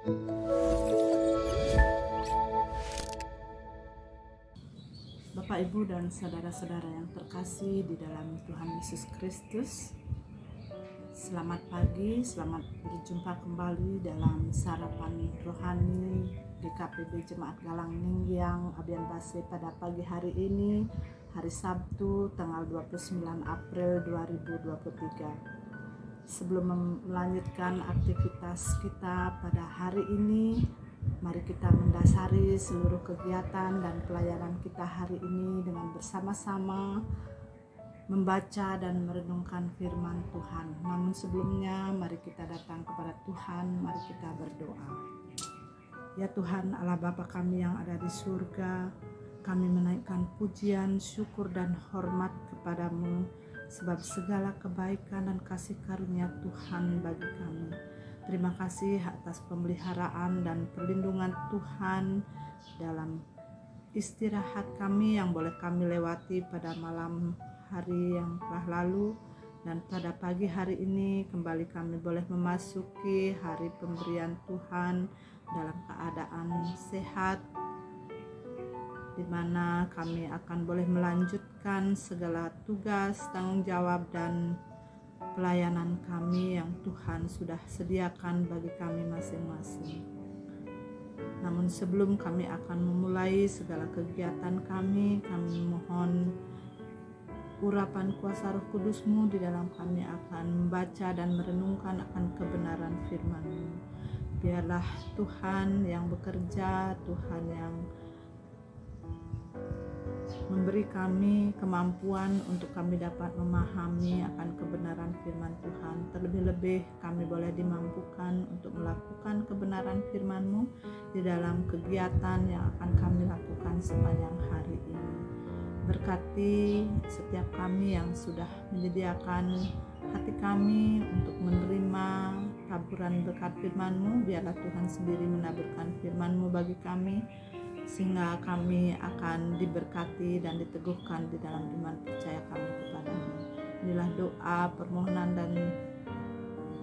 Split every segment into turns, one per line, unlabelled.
Bapak, Ibu, dan saudara-saudara yang terkasih di dalam Tuhan Yesus Kristus, selamat pagi, selamat berjumpa kembali dalam sarapan rohani di KPB Jemaat Galang Ninggyang Abian Base pada pagi hari ini, hari Sabtu tanggal 29 April 2023. Sebelum melanjutkan aktivitas kita pada hari ini, mari kita mendasari seluruh kegiatan dan pelayanan kita hari ini dengan bersama-sama membaca dan merenungkan firman Tuhan. Namun sebelumnya mari kita datang kepada Tuhan, mari kita berdoa. Ya Tuhan Allah Bapa kami yang ada di surga, kami menaikkan pujian, syukur dan hormat kepadamu sebab segala kebaikan dan kasih karunia Tuhan bagi kami. Terima kasih atas pemeliharaan dan perlindungan Tuhan dalam istirahat kami yang boleh kami lewati pada malam hari yang telah lalu, dan pada pagi hari ini kembali kami boleh memasuki hari pemberian Tuhan dalam keadaan sehat, di mana kami akan boleh melanjutkan segala tugas, tanggung jawab dan pelayanan kami yang Tuhan sudah sediakan bagi kami masing-masing. Namun sebelum kami akan memulai segala kegiatan kami mohon urapan kuasa Roh Kudus-Mu di dalam kami akan membaca dan merenungkan akan kebenaran firman-Mu. Biarlah Tuhan yang bekerja, Tuhan yang memberi kami kemampuan untuk kami dapat memahami akan kebenaran firman Tuhan. Terlebih-lebih kami boleh dimampukan untuk melakukan kebenaran firman-Mu di dalam kegiatan yang akan kami lakukan sepanjang hari ini. Berkati setiap kami yang sudah menyediakan hati kami untuk menerima taburan berkat firman-Mu. Biarlah Tuhan sendiri menaburkan firman-Mu bagi kami, sehingga kami akan diberkati dan diteguhkan di dalam iman percaya kami kepadamu. Inilah doa, permohonan dan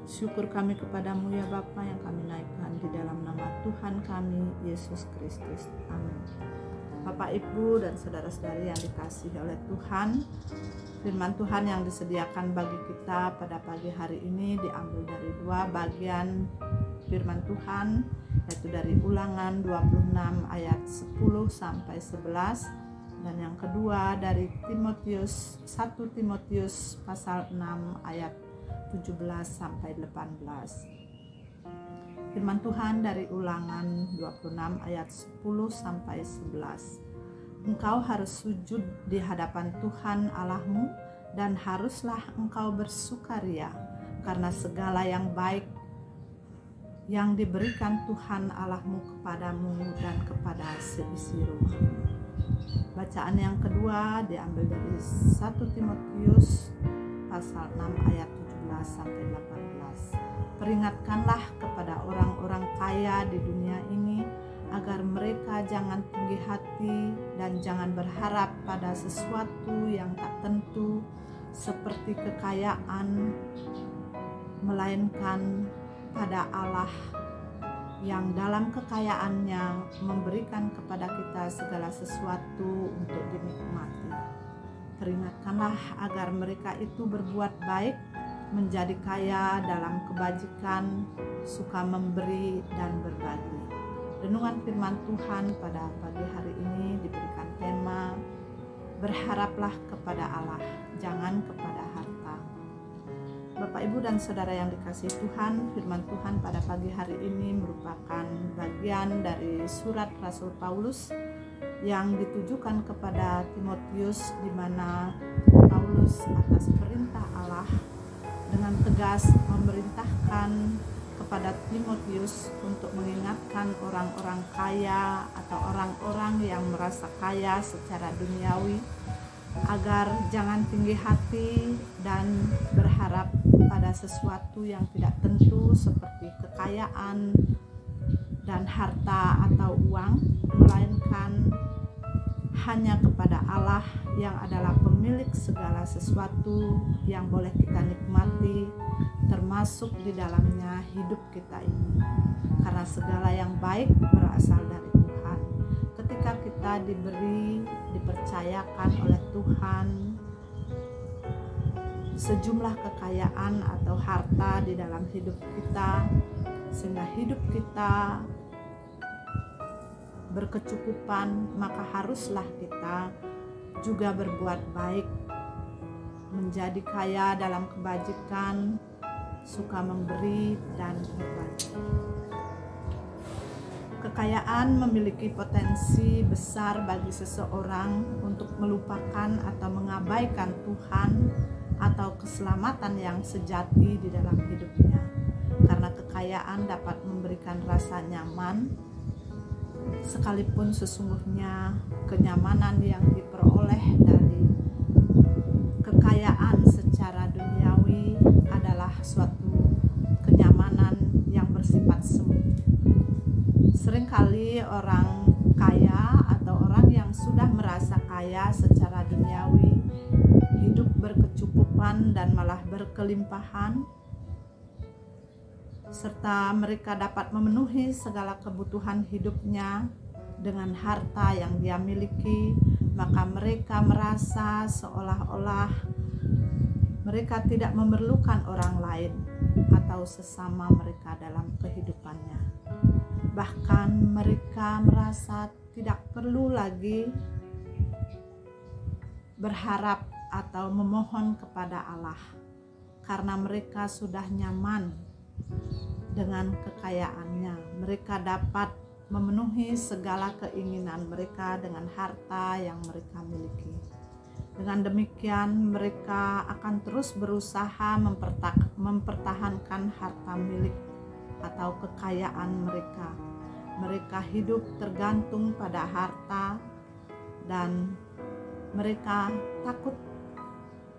syukur kami kepadamu ya Bapa, yang kami naikkan di dalam nama Tuhan kami Yesus Kristus. Amin. Bapak, Ibu, dan saudara-saudari yang dikasihi oleh Tuhan, firman Tuhan yang disediakan bagi kita pada pagi hari ini diambil dari dua bagian firman Tuhan, yaitu dari Ulangan 26 ayat 10 sampai 11, dan yang kedua dari 1 Timotius pasal 6 ayat 17 sampai 18. Firman Tuhan dari Ulangan 26 ayat 10 sampai 11. Engkau harus sujud di hadapan Tuhan Allahmu, dan haruslah engkau bersukaria karena segala yang baik yang diberikan Tuhan Allahmu kepadamu dan kepada seisi rumahmu. Bacaan yang kedua diambil dari 1 Timotius pasal 6 ayat 17 sampai 18. Peringatkanlah kepada orang-orang kaya di dunia ini agar mereka jangan tinggi hati dan jangan berharap pada sesuatu yang tak tentu seperti kekayaan, melainkan pada Allah yang dalam kekayaannya memberikan kepada kita segala sesuatu untuk dinikmati. Peringatkanlah agar mereka itu berbuat baik, menjadi kaya dalam kebajikan, suka memberi dan berbagi. Renungan firman Tuhan pada pagi hari ini diberikan tema berharaplah kepada Allah, jangan kepada harta. Bapak, Ibu, dan saudara yang dikasihi Tuhan, firman Tuhan pada pagi hari ini merupakan bagian dari surat Rasul Paulus yang ditujukan kepada Timotius, di mana Paulus atas perintah Allah dengan tegas memerintahkan kepada Timotius untuk mengingatkan orang-orang kaya atau orang-orang yang merasa kaya secara duniawi agar jangan tinggi hati dan berharap pada sesuatu yang tidak tentu seperti kekayaan dan harta atau uang, melainkan hanya kepada Allah yang adalah pemilik segala sesuatu yang boleh kita nikmati, termasuk di dalamnya hidup kita ini. Karena segala yang baik berasal dari Tuhan. Ketika kita dipercayakan oleh Tuhan sejumlah kekayaan atau harta di dalam hidup kita, sehingga hidup kita berkecukupan, maka haruslah kita juga berbuat baik, menjadi kaya dalam kebajikan, suka memberi dan berbagi. Kekayaan memiliki potensi besar bagi seseorang untuk melupakan atau mengabaikan Tuhan atau keselamatan yang sejati di dalam hidupnya. Karena kekayaan dapat memberikan rasa nyaman, sekalipun sesungguhnya kenyamanan yang diperoleh dari kekayaan secara duniawi adalah suatu kenyamanan yang bersifat semu. Seringkali orang kaya atau orang yang sudah merasa kaya secara duniawi hidup berkecukupan dan malah berkelimpahan, serta mereka dapat memenuhi segala kebutuhan hidupnya dengan harta yang dia miliki, maka mereka merasa seolah-olah mereka tidak memerlukan orang lain atau sesama mereka dalam kehidupannya. Bahkan mereka merasa tidak perlu lagi berharap atau memohon kepada Allah, karena mereka sudah nyaman dengan kekayaannya. Mereka dapat memenuhi segala keinginan mereka dengan harta yang mereka miliki. Dengan demikian mereka akan terus berusaha mempertahankan harta milik atau kekayaan mereka. Mereka hidup tergantung pada harta dan mereka takut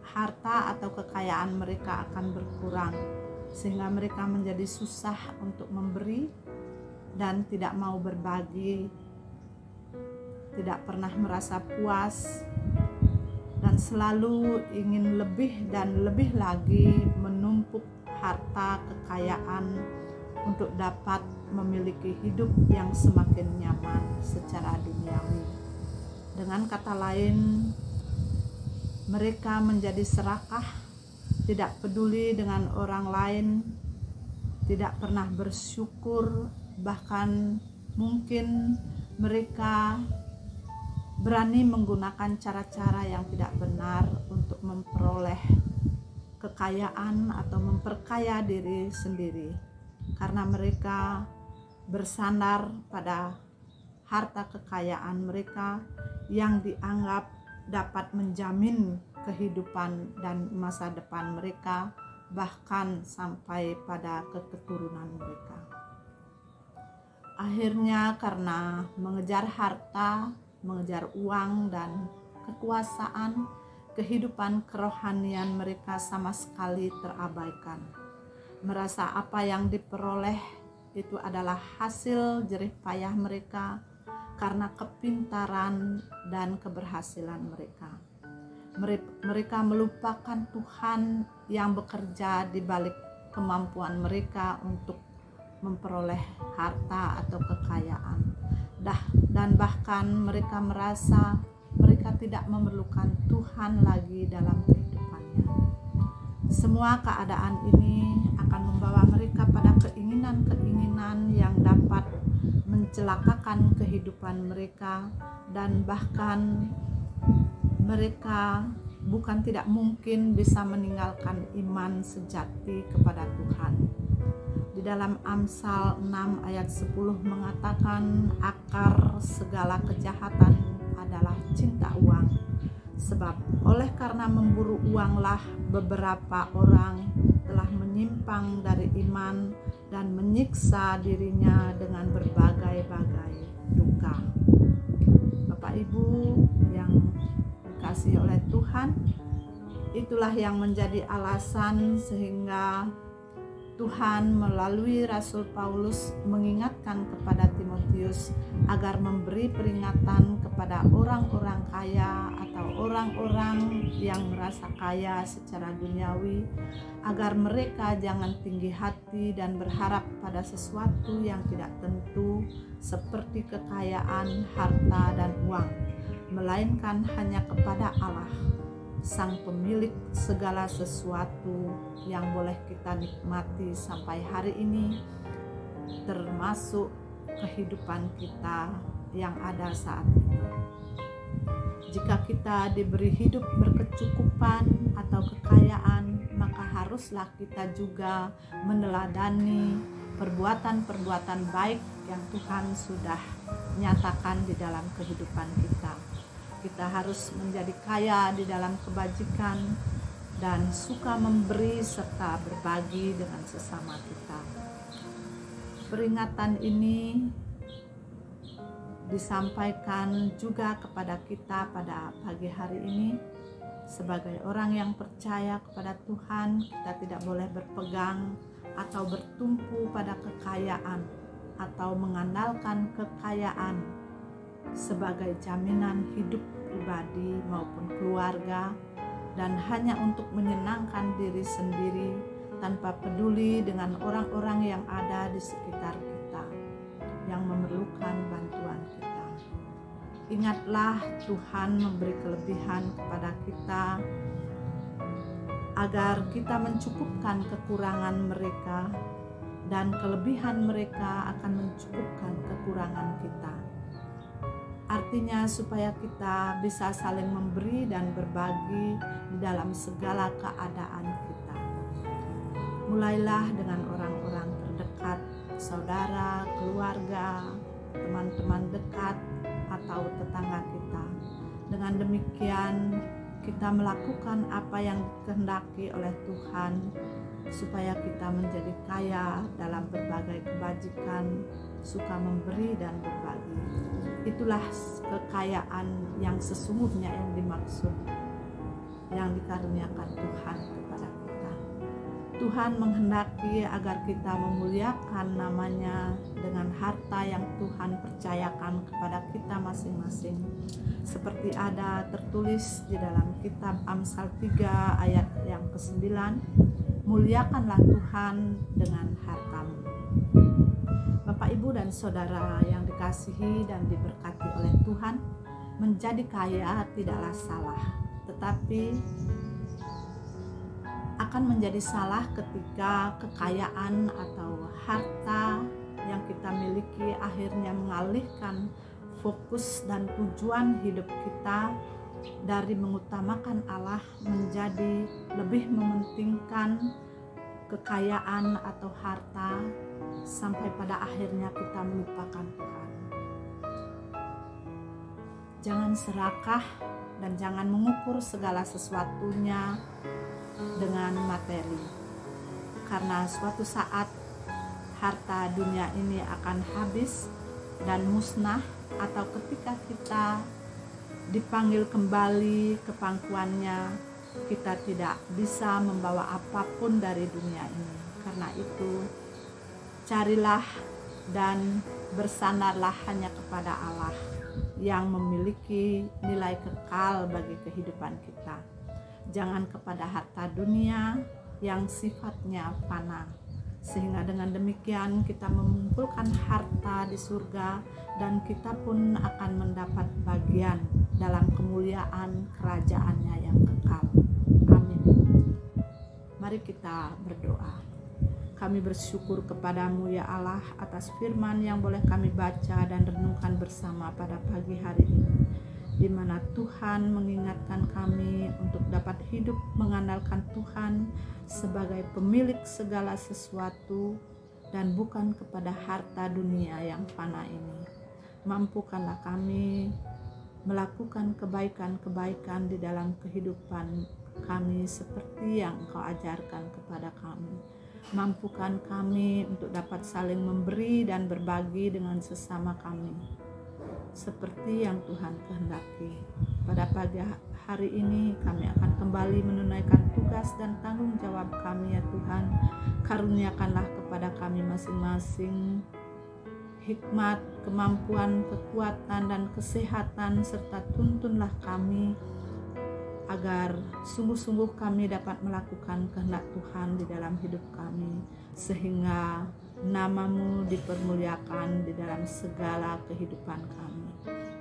harta atau kekayaan mereka akan berkurang, sehingga mereka menjadi susah untuk memberi dan tidak mau berbagi, tidak pernah merasa puas, dan selalu ingin lebih dan lebih lagi menumpuk harta kekayaan untuk dapat memiliki hidup yang semakin nyaman secara duniawi. Dengan kata lain, mereka menjadi serakah, tidak peduli dengan orang lain, tidak pernah bersyukur, bahkan mungkin mereka berani menggunakan cara-cara yang tidak benar untuk memperoleh kekayaan atau memperkaya diri sendiri, karena mereka bersandar pada harta kekayaan mereka yang dianggap dapat menjamin kehidupan dan masa depan mereka, bahkan sampai pada keturunan mereka. Akhirnya karena mengejar harta, mengejar uang dan kekuasaan, kehidupan kerohanian mereka sama sekali terabaikan. Merasa apa yang diperoleh itu adalah hasil jerih payah mereka karena kepintaran dan keberhasilan mereka. Mereka melupakan Tuhan yang bekerja di balik kemampuan mereka untuk memperoleh harta atau kekayaan. Dan bahkan mereka merasa mereka tidak memerlukan Tuhan lagi dalam kehidupannya. Semua keadaan ini akan membawa mereka pada keinginan-keinginan yang dapat mencelakakan kehidupan mereka, dan bahkan mereka bukan tidak mungkin bisa meninggalkan iman sejati kepada Tuhan. Di dalam Amsal 6 ayat 10 mengatakan, akar segala kejahatan adalah cinta uang. Sebab oleh karena memburu uanglah beberapa orang telah menyimpang dari iman dan menyiksa dirinya dengan berbagai-bagai duka. Bapak Ibu yang dikasihi oleh Tuhan, itulah yang menjadi alasan sehingga Tuhan melalui Rasul Paulus mengingatkan kepada Timotius agar memberi peringatan kepada orang-orang kaya atau orang-orang yang merasa kaya secara duniawi, agar mereka jangan tinggi hati dan berharap pada sesuatu yang tidak tentu seperti kekayaan, harta, dan uang, melainkan hanya kepada Allah, Sang Pemilik segala sesuatu yang boleh kita nikmati sampai hari ini, termasuk kehidupan kita yang ada saat ini. Jika kita diberi hidup berkecukupan atau kekayaan, maka haruslah kita juga meneladani perbuatan-perbuatan baik yang Tuhan sudah nyatakan di dalam kehidupan kita. Kita harus menjadi kaya di dalam kebajikan dan suka memberi serta berbagi dengan sesama kita. Peringatan ini disampaikan juga kepada kita pada pagi hari ini. Sebagai orang yang percaya kepada Tuhan, kita tidak boleh berpegang atau bertumpu pada kekayaan atau mengandalkan kekayaan sebagai jaminan hidup pribadi maupun keluarga, dan hanya untuk menyenangkan diri sendiri tanpa peduli dengan orang-orang yang ada di sekitar kita yang memerlukan bantuan kita. Ingatlah, Tuhan memberi kelebihan kepada kita agar kita mencukupkan kekurangan mereka, dan kelebihan mereka akan mencukupkan kekurangan kita. Artinya supaya kita bisa saling memberi dan berbagi di dalam segala keadaan kita. Mulailah dengan orang-orang terdekat, saudara, keluarga, teman-teman dekat, atau tetangga kita. Dengan demikian kita melakukan apa yang dikehendaki oleh Tuhan, supaya kita menjadi kaya dalam berbagai kebajikan, suka memberi dan berbagi. Itulah kekayaan yang sesungguhnya yang dimaksud, yang dikaruniakan Tuhan kepada kita. Tuhan menghendaki agar kita memuliakan namanya dengan harta yang Tuhan percayakan kepada kita masing-masing, seperti ada tertulis di dalam kitab Amsal 3 ayat yang ke-9, muliakanlah Tuhan dengan hartamu. Bapak, Ibu, dan Saudara yang dikasihi dan diberkati oleh Tuhan, menjadi kaya tidaklah salah, tetapi akan menjadi salah ketika kekayaan atau harta yang kita miliki akhirnya mengalihkan fokus dan tujuan hidup kita dari mengutamakan Allah menjadi lebih mementingkan kekayaan atau harta, sampai pada akhirnya kita melupakan Tuhan. Jangan serakah dan jangan mengukur segala sesuatunya dengan materi, karena suatu saat harta dunia ini akan habis dan musnah, atau ketika kita dipanggil kembali ke pangkuannya, kita tidak bisa membawa apapun dari dunia ini. Karena itu, carilah dan bersandarlah hanya kepada Allah yang memiliki nilai kekal bagi kehidupan kita. Jangan kepada harta dunia yang sifatnya fana, sehingga dengan demikian kita mengumpulkan harta di surga dan kita pun akan mendapat bagian dalam kemuliaan kerajaannya yang kekal. Amin. Mari kita berdoa. Kami bersyukur kepadamu ya Allah atas firman yang boleh kami baca dan renungkan bersama pada pagi hari ini, di mana Tuhan mengingatkan kami untuk dapat hidup mengandalkan Tuhan sebagai pemilik segala sesuatu dan bukan kepada harta dunia yang fana ini. Mampukanlah kami melakukan kebaikan-kebaikan di dalam kehidupan kami seperti yang Engkau ajarkan kepada kami. Mampukan kami untuk dapat saling memberi dan berbagi dengan sesama kami, seperti yang Tuhan kehendaki. Pada pagi hari ini kami akan kembali menunaikan tugas dan tanggung jawab kami ya Tuhan, Karuniakanlah kepada kami masing-masing hikmat, kemampuan, kekuatan, dan kesehatan, serta tuntunlah kami agar sungguh-sungguh kami dapat melakukan kehendak Tuhan di dalam hidup kami, sehingga nama-Mu dipermuliakan di dalam segala kehidupan kami.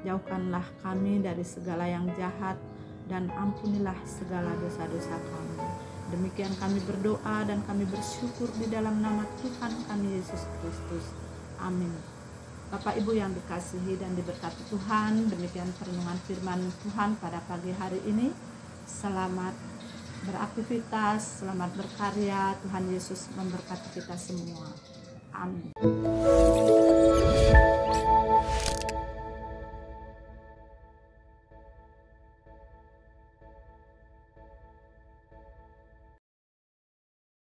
Jauhkanlah kami dari segala yang jahat dan ampunilah segala dosa-dosa kami. Demikian kami berdoa dan kami bersyukur di dalam nama Tuhan kami Yesus Kristus. Amin. Bapak Ibu yang dikasihi dan diberkati Tuhan, demikian perenungan firman Tuhan pada pagi hari ini. Selamat beraktivitas, selamat berkarya. Tuhan Yesus memberkati kita semua. Amin.